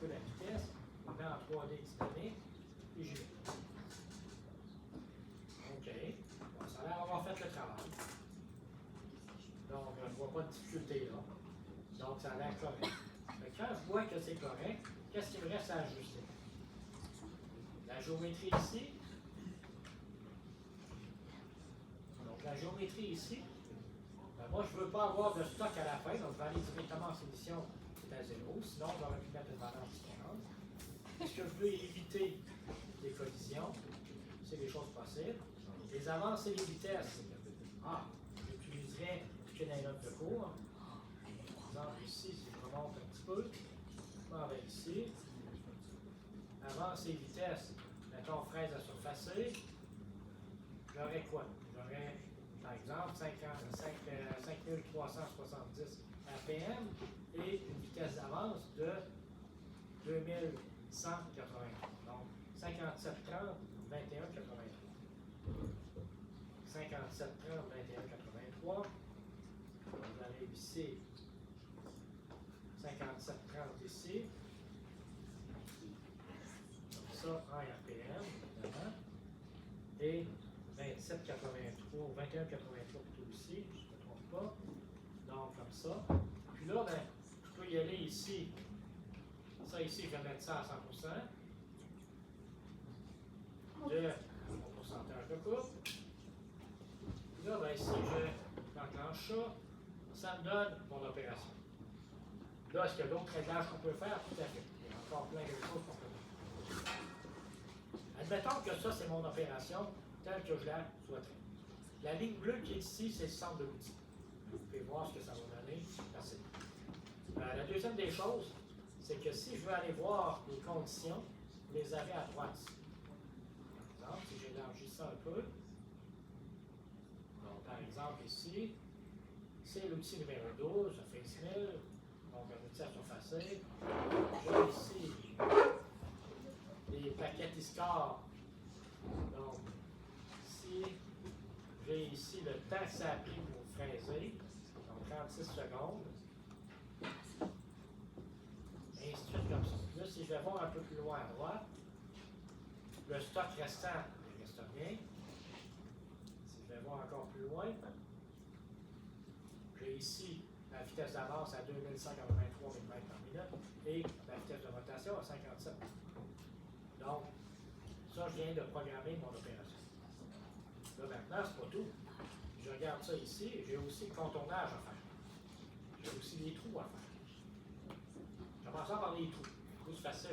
peu la vitesse, on met en 3D dynamique, puis j'y vais. OK. Bon, ça a l'air d'avoir fait le travail. Donc, je ne vois pas de difficulté là. Donc, ça a l'air correct. Fait que quand je vois que c'est correct, qu'est-ce qu'il me reste à ajuster? La géométrie ici. Donc, la géométrie ici. Ben, moi, je ne veux pas avoir de stock à la fin, donc je vais aller directement en soumission, c'est à 0. Sinon, j'aurais pu mettre une valeur différente. Est-ce que je veux éviter les collisions? C'est des choses possibles. Les avances et les vitesses. J'utiliserais une note de cours. Par exemple, ici, si je remonte un petit peu, je m'en vais ici. Avance et vitesse, mettons fraise à surfacer. J'aurais quoi? J'aurais, par exemple, 5370 RPM et une vitesse d'avance de 2183. Donc, 5730, 2183. 5730, 2183. J'arrive ici. 5730 ici. Comme ça, en RPM, évidemment. Et 2783, 2183 plutôt ici, je ne me trompe pas. Donc, comme ça. Puis là, ben, je peux y aller ici. Ça ici, je vais mettre ça à 100%. De mon pourcentage de coupe. Puis là, ben, ici, je enclenche ça. Ça me donne mon opération. Là, est-ce qu'il y a d'autres réglages qu'on peut faire? Tout à fait. Il y a encore plein de choses qu'on peut faire. Admettons que ça, c'est mon opération telle que je la souhaiterais. La ligne bleue qui est ici, c'est le centre de l'outil. Vous pouvez voir ce que ça va donner. Merci. La deuxième des choses, c'est que si je veux aller voir les conditions, vous les avez à droite ici. Par exemple, si j'élargis ça un peu, donc par exemple ici, c'est l'outil numéro 12, ça fait 10 000, donc un outil à surfacer. J'ai ici les paquets ISCAR. Donc, ici, j'ai ici le temps que ça a pris pour fraiser, donc 36 secondes. Et ainsi de suite comme ça. Là, si je vais voir un peu plus loin à droite, le stock restant, il reste bien. Si je vais voir encore plus loin, j'ai ici la vitesse d'avance à 2183 mm par minute et la vitesse de rotation à 57. Donc, ça, je viens de programmer mon opération. Là, maintenant, c'est pas tout. Je regarde ça ici, j'ai aussi le contournage à faire. J'ai aussi les trous à faire. Commençons par les trous. Les trous, c'est facile.